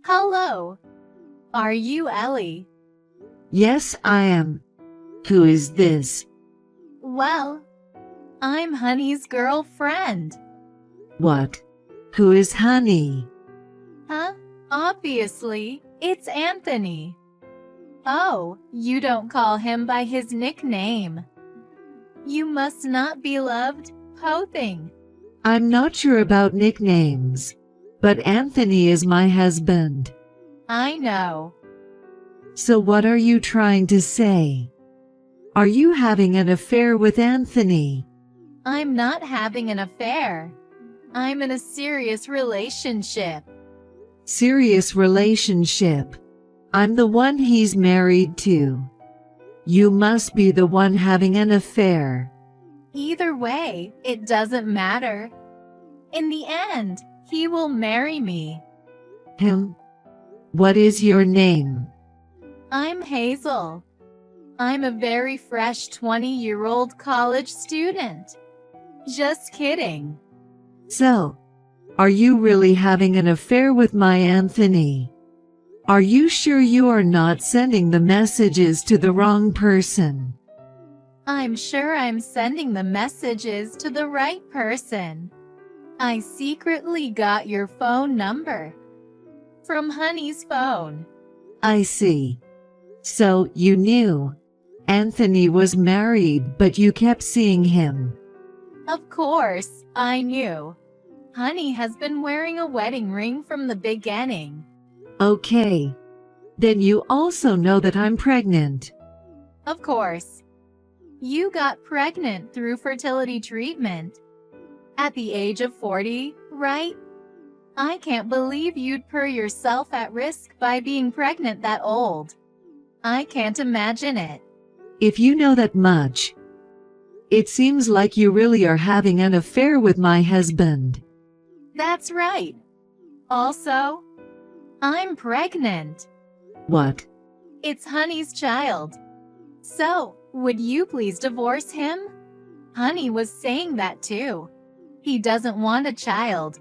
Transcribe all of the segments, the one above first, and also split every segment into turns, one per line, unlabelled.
Hello. Are you Ellie?
Yes, I am. Who is this?
Well, I'm Honey's girlfriend.
What? Who is Honey?
Huh? Obviously, it's Anthony. Oh, you don't call him by his nickname. You must not be loved, Pothing.
I'm not sure about nicknames, but Anthony is my husband.
I know.
So what are you trying to say? Are you having an affair with Anthony?
I'm not having an affair. I'm in a serious relationship.
Serious relationship. I'm the one he's married to. You must be the one having an affair.
Either way, it doesn't matter. In the end, he will marry me.
Him? What is your name?
I'm Hazel. I'm a very fresh 20-year-old college student. Just kidding.
So, are you really having an affair with my Anthony? Are you sure you are not sending the messages to the wrong person?
I'm sure I'm sending the messages to the right person. I secretly got your phone number from Honey's phone.
I see. So, you knew Anthony was married, but you kept seeing him.
Of course, I knew. Honey has been wearing a wedding ring from the beginning.
Okay. Then you also know that I'm pregnant.
Of course. You got pregnant through fertility treatment. At the age of 40, right? I can't believe you'd put yourself at risk by being pregnant that old. I can't imagine it.
If you know that much, it seems like you really are having an affair with my husband.
That's right. Also, I'm pregnant.
What?
It's Honey's child. So, would you please divorce him? Honey was saying that too. He doesn't want a child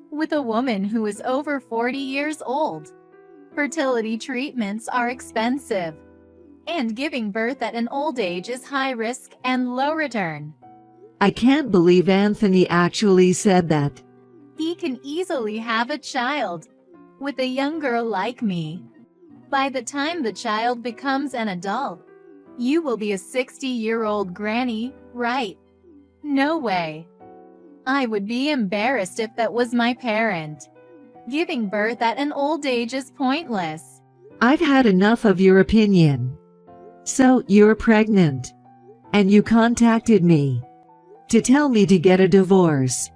with a woman who is over 40 years old. Fertility treatments are expensive, and giving birth at an old age is high risk and low return.
I can't believe Anthony actually said that.
He can easily have a child with a young girl like me. By the time the child becomes an adult, you will be a 60-year-old granny, right? No way. I would be embarrassed if that was my parent. Giving birth at an old age is pointless.
I've had enough of your opinion. So, you're pregnant. And you contacted me to tell me to get a divorce.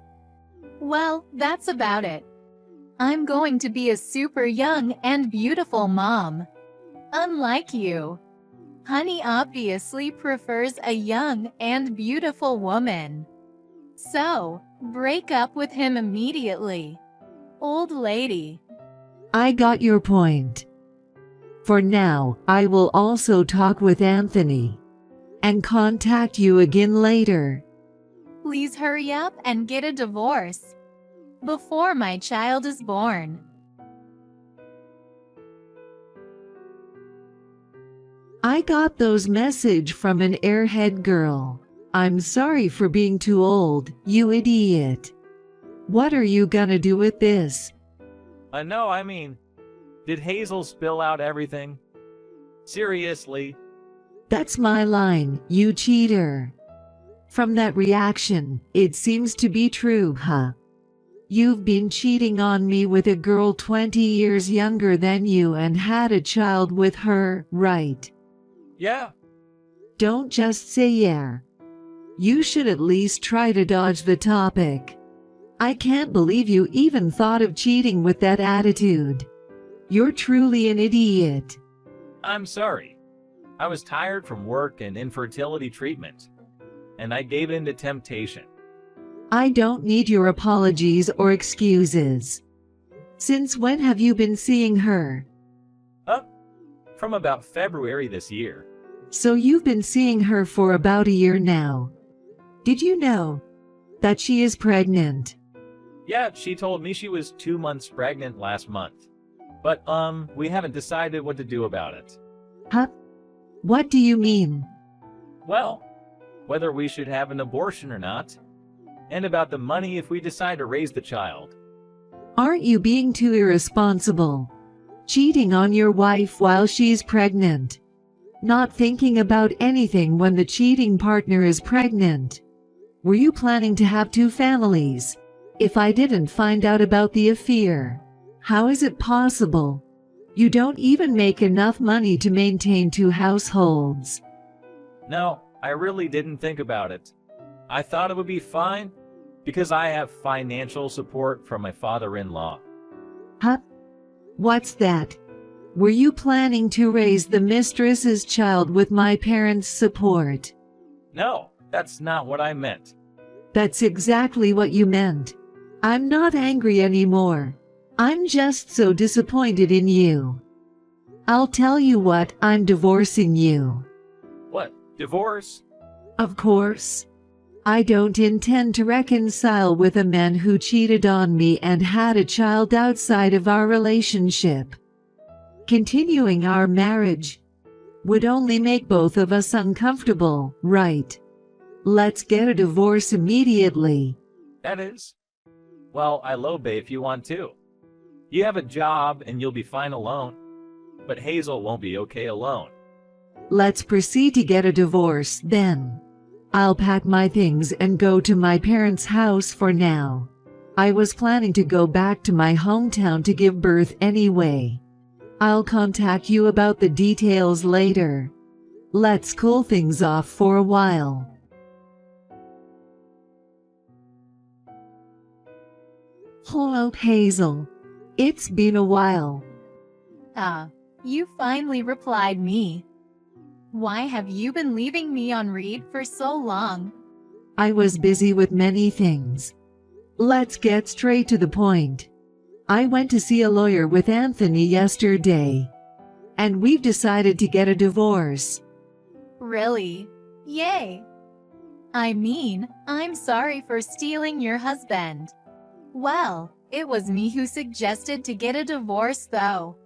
Well, that's about it. I'm going to be a super young and beautiful mom. Unlike you. Honey obviously prefers a young and beautiful woman. So, break up with him immediately. Old lady.
I got your point. For now, I will also talk with Anthony and contact you again later.
Please hurry up and get a divorce before my child is born.
I got those message from an airhead girl. I'm sorry for being too old, you idiot. What are you gonna do with this?
No, I mean, did Hazel spill out everything? Seriously?
That's my line, you cheater. From that reaction, it seems to be true, huh? You've been cheating on me with a girl 20 years younger than you and had a child with her, right?
Yeah.
Don't just say yeah. You should at least try to dodge the topic. I can't believe you even thought of cheating with that attitude. You're truly an idiot.
I'm sorry. I was tired from work and infertility treatment, and I gave in to temptation.
I don't need your apologies or excuses. Since when have you been seeing her?
From about February this year.
So you've been seeing her for about a year now. Did you know that she is pregnant?
Yeah, she told me she was 2 months pregnant last month. But, we haven't decided what to do about it.
Huh? What do you mean?
Well, whether we should have an abortion or not, and about the money if we decide to raise the child.
Aren't you being too irresponsible? Cheating on your wife while she's pregnant. Not thinking about anything when the cheating partner is pregnant. Were you planning to have two families? If I didn't find out about the affair, how is it possible? You don't even make enough money to maintain two households.
No, I really didn't think about it. I thought it would be fine because I have financial support from my father-in-law.
Huh? What's that? Were you planning to raise the mistress's child with my parents' support?
No, that's not what I meant.
That's exactly what you meant. I'm not angry anymore. I'm just so disappointed in you. I'll tell you what, I'm divorcing you.
What, divorce?
Of course. I don't intend to reconcile with a man who cheated on me and had a child outside of our relationship. Continuing our marriage would only make both of us uncomfortable, right? Let's get a divorce immediately.
That is? Well, I lobby if you want to. You have a job and you'll be fine alone. But Hazel won't be okay alone.
Let's proceed to get a divorce then. I'll pack my things and go to my parents' house for now. I was planning to go back to my hometown to give birth anyway. I'll contact you about the details later. Let's cool things off for a while. Hello, Hazel. It's been a while.
You finally replied me. Why have you been leaving me on read for so long?
I was busy with many things. Let's get straight to the point. I went to see a lawyer with Anthony yesterday, and we've decided to get a divorce.
Really? Yay! I mean, I'm sorry for stealing your husband. Well, it was me who suggested to get a divorce though.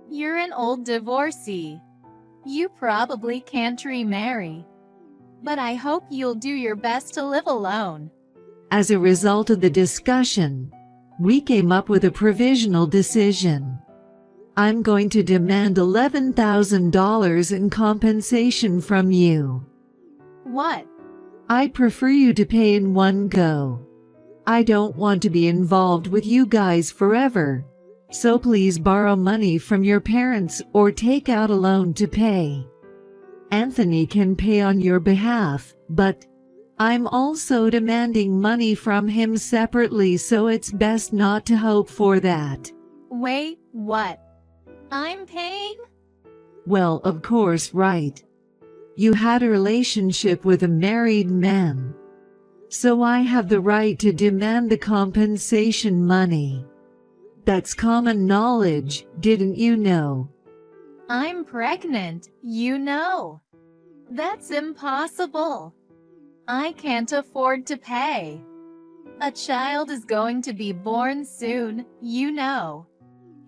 You're an old divorcee. You probably can't remarry. But I hope you'll do your best to live alone.
As a result of the discussion, we came up with a provisional decision. I'm going to demand $11,000 in compensation from you.
What?
I prefer you to pay in one go. I don't want to be involved with you guys forever. So please borrow money from your parents or take out a loan to pay. Anthony can pay on your behalf, but I'm also demanding money from him separately, so it's best not to hope for that.
Wait, what? I'm paying?
Well, of course, right. You had a relationship with a married man. So I have the right to demand the compensation money. That's common knowledge, didn't you know?
I'm pregnant, you know. That's impossible. I can't afford to pay. A child is going to be born soon, you know.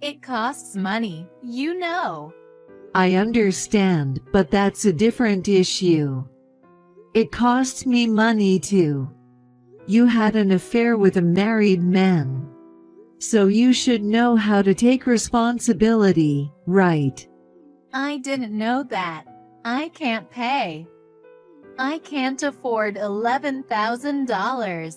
It costs money, you know.
I understand, but that's a different issue. It costs me money too. You had an affair with a married man. So you should know how to take responsibility, right?
I didn't know that. I can't pay. I can't afford $11,000.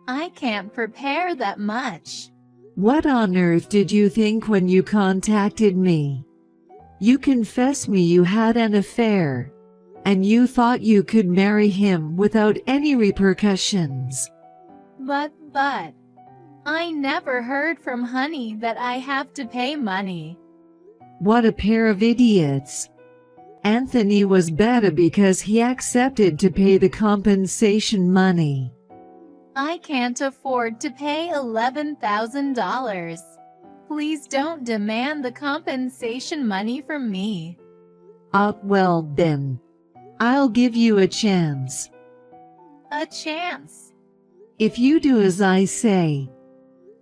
I can't prepare that much.
What on earth did you think when you contacted me? You confessed me you had an affair, and you thought you could marry him without any repercussions.
But, I never heard from Honey that I have to pay money.
What a pair of idiots. Anthony was better because he accepted to pay the compensation money.
I can't afford to pay $11,000. Please don't demand the compensation money from me.
Well then, I'll give you a chance.
A chance?
If you do as I say,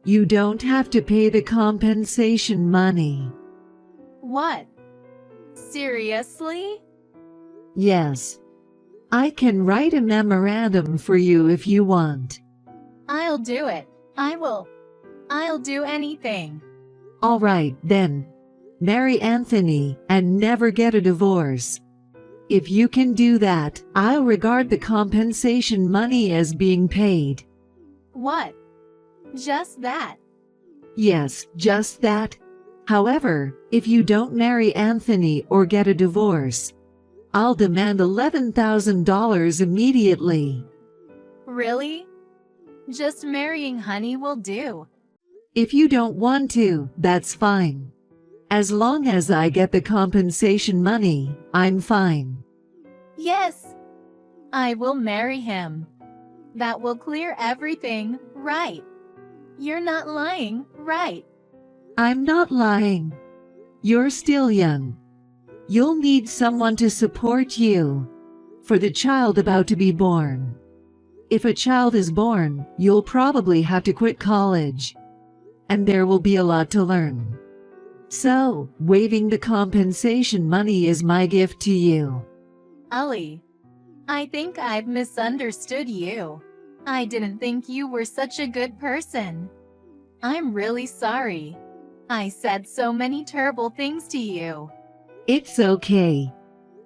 You don't have to pay the compensation money.
What? Seriously?
Yes. I can write a memorandum for you if you want.
I'll do it. I will. I'll do anything.
All right, then. Marry Anthony and never get a divorce. If you can do that, I'll regard the compensation money as being paid.
What? Just that?
Yes, just that. However, if you don't marry Anthony or get a divorce, I'll demand $11,000 immediately.
Really? Just marrying Honey will do.
If you don't want to, that's fine. As long as I get the compensation money, I'm fine.
Yes. I will marry him. That will clear everything, right? You're not lying, right?
I'm not lying. You're still young. You'll need someone to support you for the child about to be born. If a child is born, you'll probably have to quit college, and there will be a lot to learn. So, waiving the compensation money is my gift to you.
Ali, I think I've misunderstood you. I didn't think you were such a good person. I'm really sorry. I said so many terrible things to you.
It's okay.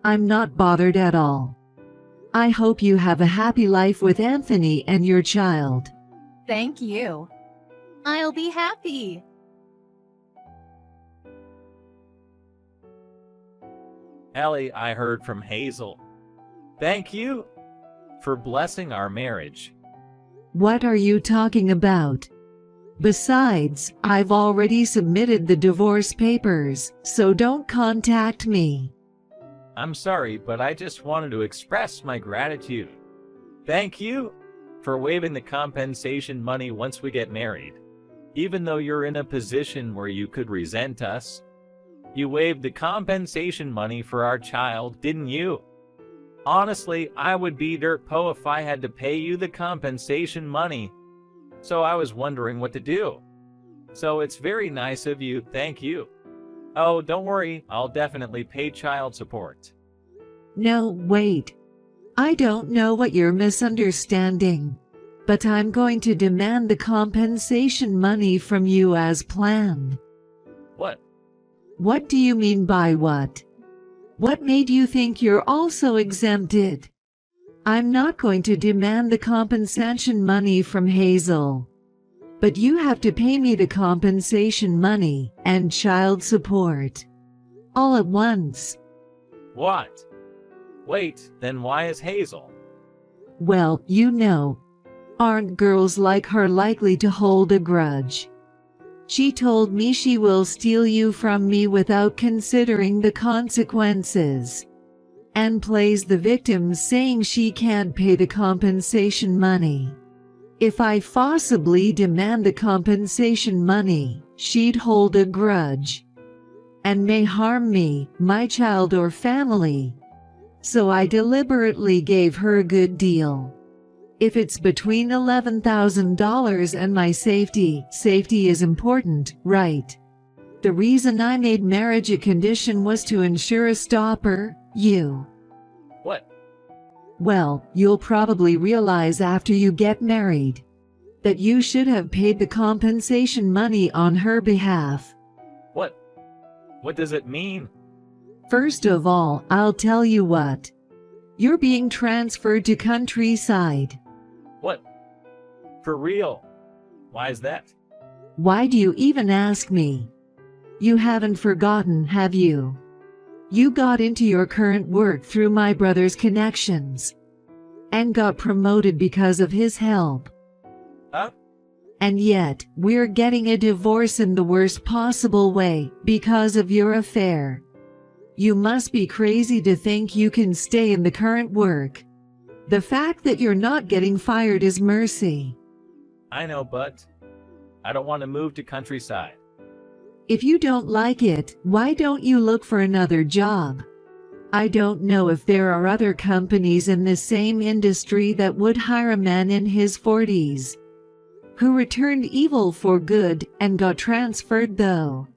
I'm not bothered at all. I hope you have a happy life with Anthony and your child.
Thank you. I'll be happy.
Ellie, I heard from Hazel. Thank you for blessing our marriage.
What are you talking about? Besides, I've already submitted the divorce papers, so don't contact me.
I'm sorry, but I just wanted to express my gratitude. Thank you for waiving the compensation money once we get married. Even though you're in a position where you could resent us, you waived the compensation money for our child, didn't you? Honestly, I would be dirt po if I had to pay you the compensation money. So I was wondering what to do. So it's very nice of you, thank you. Oh, don't worry, I'll definitely pay child support.
No, wait. I don't know what you're misunderstanding, but I'm going to demand the compensation money from you as planned.
What?
What do you mean by what? What made you think you're also exempted? I'm not going to demand the compensation money from Hazel. But you have to pay me the compensation money and child support. All at once.
What? Wait, then why is Hazel?
Well, you know, aren't girls like her likely to hold a grudge? She told me she will steal you from me without considering the consequences, and plays the victim saying she can't pay the compensation money. If I forcibly demand the compensation money, she'd hold a grudge and may harm me, my child or family. So I deliberately gave her a good deal. If it's between $11,000 and my safety is important, right? The reason I made marriage a condition was to ensure a stopper, you.
What?
Well, you'll probably realize after you get married that you should have paid the compensation money on her behalf.
What? What does it mean?
First of all, I'll tell you what. You're being transferred to countryside.
What? For real? Why is that?
Why do you even ask me? You haven't forgotten, have you? You got into your current work through my brother's connections and got promoted because of his help.
Huh?
And yet, we're getting a divorce in the worst possible way because of your affair. You must be crazy to think you can stay in the current work. The fact that you're not getting fired is mercy.
I know, but I don't want to move to countryside.
If you don't like it, why don't you look for another job? I don't know if there are other companies in the same industry that would hire a man in his 40s. who returned evil for good and got transferred though.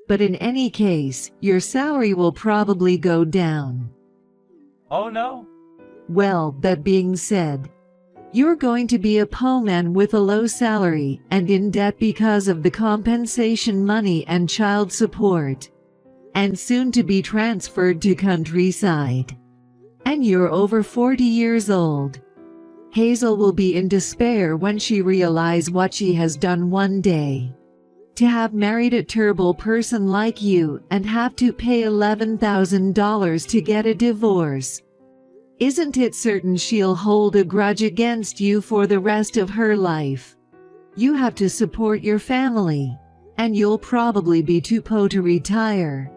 But in any case, your salary will probably go down.
Oh no?
Well, that being said, you're going to be a poor man with a low salary and in debt because of the compensation money and child support, and soon to be transferred to countryside. And you're over 40 years old. Hazel will be in despair when she realizes what she has done one day. To have married a terrible person like you and have to pay $11,000 to get a divorce. Isn't it certain she'll hold a grudge against you for the rest of her life? You have to support your family, and you'll probably be too poor to retire.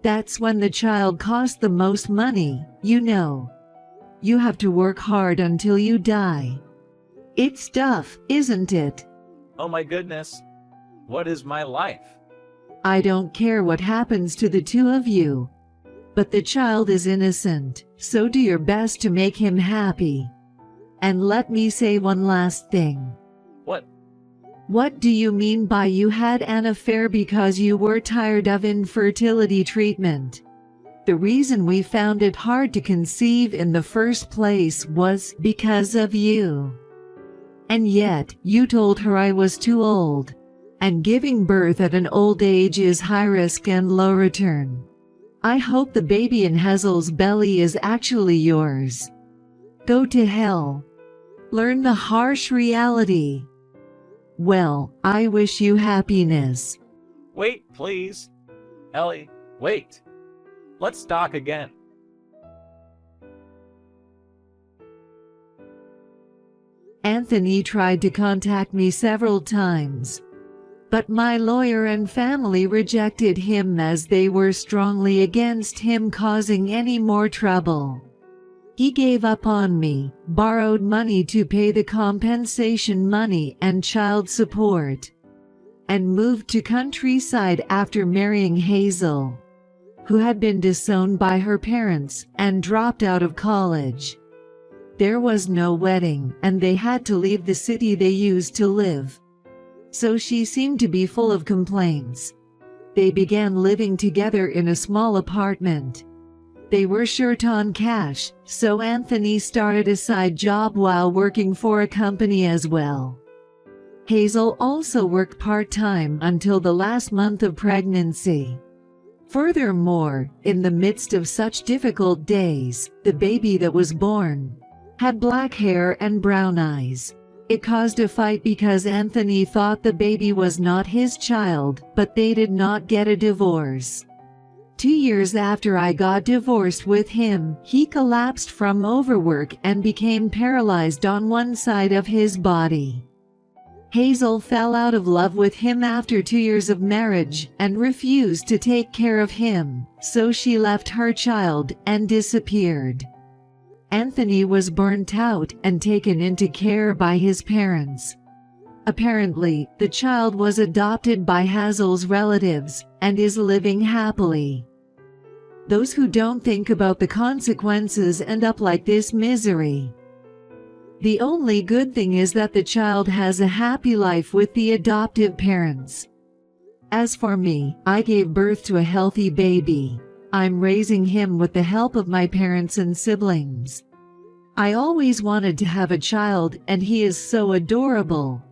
That's when the child costs the most money, you know. You have to work hard until you die. It's tough, isn't it?
Oh my goodness. What is my life?
I don't care what happens to the two of you. But the child is innocent, so do your best to make him happy. And let me say one last thing.
What?
What do you mean by you had an affair because you were tired of infertility treatment? The reason we found it hard to conceive in the first place was because of you. And yet, you told her I was too old. And giving birth at an old age is high risk and low return. I hope the baby in Hazel's belly is actually yours. Go to hell. Learn the harsh reality. Well, I wish you happiness.
Wait, please. Ellie, wait. Let's talk again.
Anthony tried to contact me several times. But my lawyer and family rejected him as they were strongly against him causing any more trouble. He gave up on me, borrowed money to pay the compensation money and child support, and moved to countryside after marrying Hazel, who had been disowned by her parents and dropped out of college. There was no wedding, and they had to leave the city they used to live. So she seemed to be full of complaints. They began living together in a small apartment. They were short on cash, so Anthony started a side job while working for a company as well. Hazel also worked part-time until the last month of pregnancy. Furthermore, in the midst of such difficult days, the baby that was born had black hair and brown eyes. It caused a fight because Anthony thought the baby was not his child, but they did not get a divorce. 2 years after I got divorced with him, he collapsed from overwork and became paralyzed on one side of his body. Hazel fell out of love with him after 2 years of marriage and refused to take care of him, so she left her child and disappeared. Anthony was burnt out and taken into care by his parents. Apparently, the child was adopted by Hazel's relatives and is living happily. Those who don't think about the consequences end up like this misery. The only good thing is that the child has a happy life with the adoptive parents. As for me, I gave birth to a healthy baby. I'm raising him with the help of my parents and siblings. I always wanted to have a child, and he is so adorable.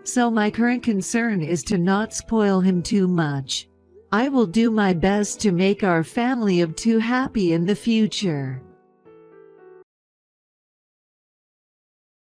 So my current concern is to not spoil him too much. I will do my best to make our family of two happy in the future.